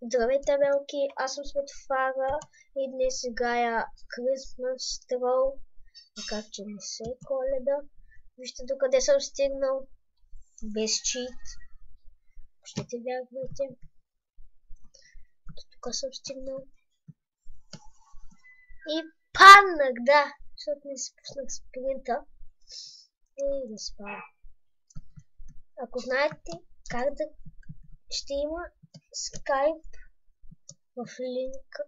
Здравейте, белки! Аз съм Светофара и днес играя Christmas Stroll, макар че не се е Коледа. Вижте докъде съм стигнал, без чит. Ще те вярвайте. Тук съм стигнал. И паднах, да, защото не си пуснах спринта. И да спа. Ако знаете как да ще има Skype в линка.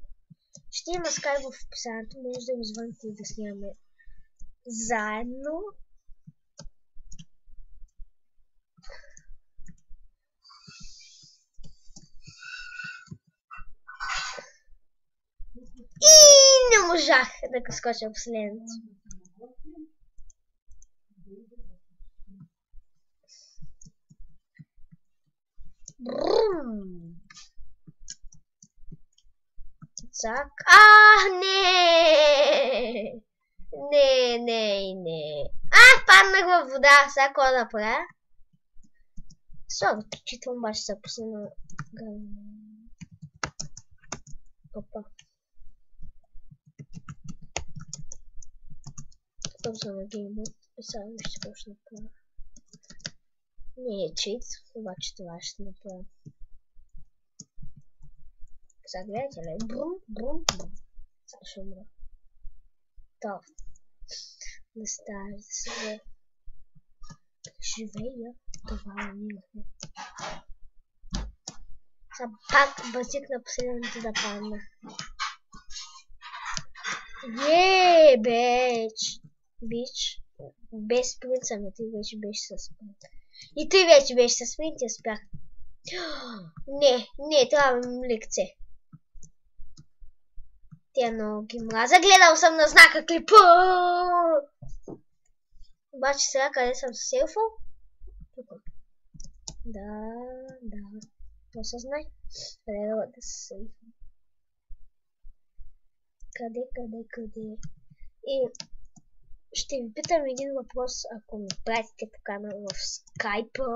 Ще има Skype в описанието, може да ми звъните и да снимаме заедно. И не можах да скоча последното. Цак. Не! Не. Паднах във вода. Сега какво да правя? Слава, читам обаче се пусна на... Опа. Тук съм на геймбот. И сега ще почна да правя. Не е чит, обаче това ще направя. Сега гледате ли? Брум. Сега ще умра. Това. Да става, да се живея. Това е мило. Сега пак базик на последното да падна. Бич. Без спринт съм, и ти вече беше със спринт. И ти вече беше със спринт и успях. Не, трябва да ми лекце. Тя много ги мраза. Гледал съм на знака клипа. Обаче сега къде съм се сейфал? Тук. Да. Осъзнай. Трябва да се сейфам. Къде? И ще ви питам един въпрос, ако ми пратите покана в скайпа.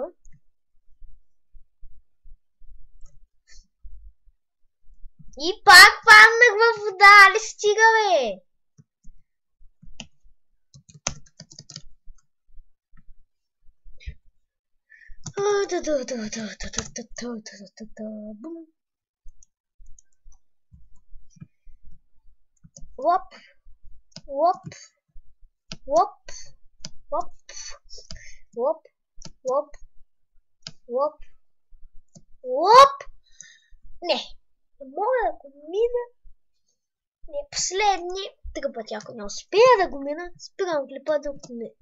И пак паднах във вода, ли стига, бе? Лоп. Не. Мога да го мина. Не, последни. Три пъти, ако не успея да го мина, спирам клипа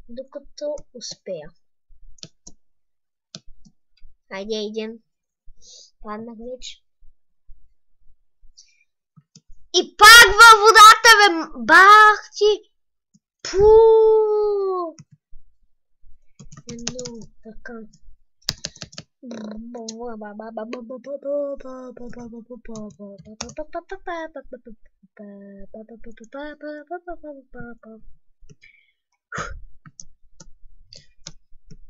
докато успея. Хайде, един. Паднах вече. И пак във водата, бе! Бах ти! Пуу! Едно, така.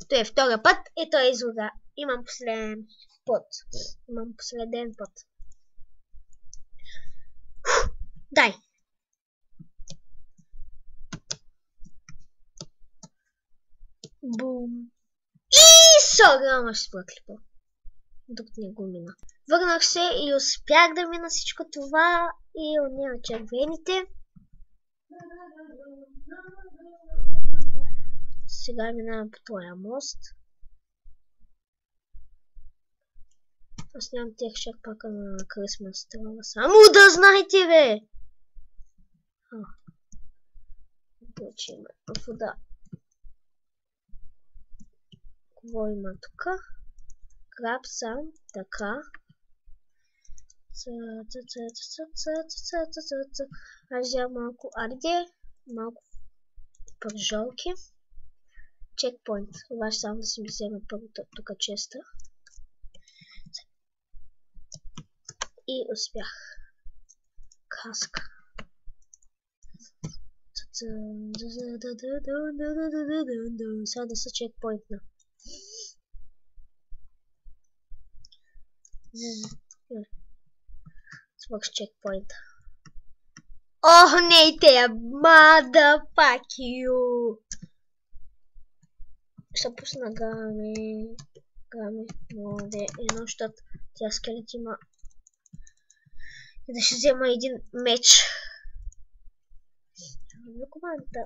Това е втория път и той е извода. Имам последен път. Дай! Бум! И сограма ще спра клипа. Докато не го мина. Върнах се и успях да мина всичко това и отнема червените. Сега минавам по този мост. Аз нямам текстчер пака на Christmas Stroll. Само да знаете, бе! Вече има вода. Какво има тук? Краб сам, така. Аз взема малко арде, малко пържолки. Чекпоинт. Обаче само да си ми взема първото тук честа. И успях. Каска. Сега да са чекпоинтна. свърши чекпоинта. Ох, не те, motherfuck you! Ще пусна Грами, моде, едно, защото тя скелет има. И да ще взема един меч. Команда.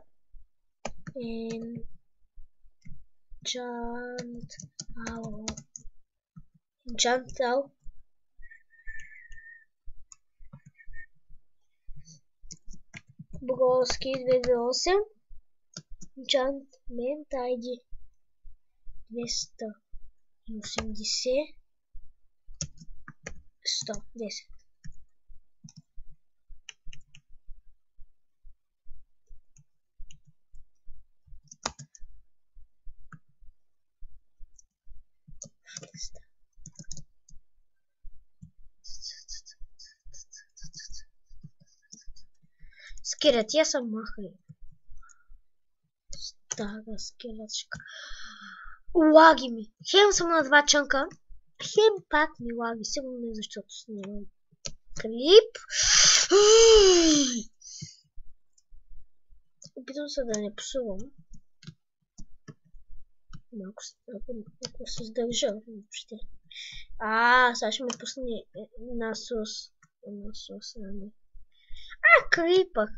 Enchant. Броски 2v8. Enchantment ID 280. 110. Скелет, я съм махай. Стара скелетчка. Лаги ми. Хем съм на 2 чанка. Хем пак ми лаги. Сигурно не защото снимам клип. Опитвам се да не псувам. Ако се сдържа въобще. Сега ще ме пусне насос. Крипър.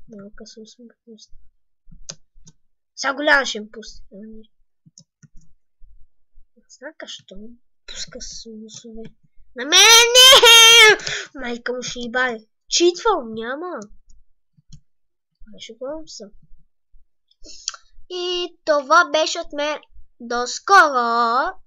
Малка се усмихност. Сега голям ще ми пусне. Знака що? Пуска сусове. На мене! Майка му ще ибаде. Читвам, няма. Шуквам се. И това беше от мен. До скоро!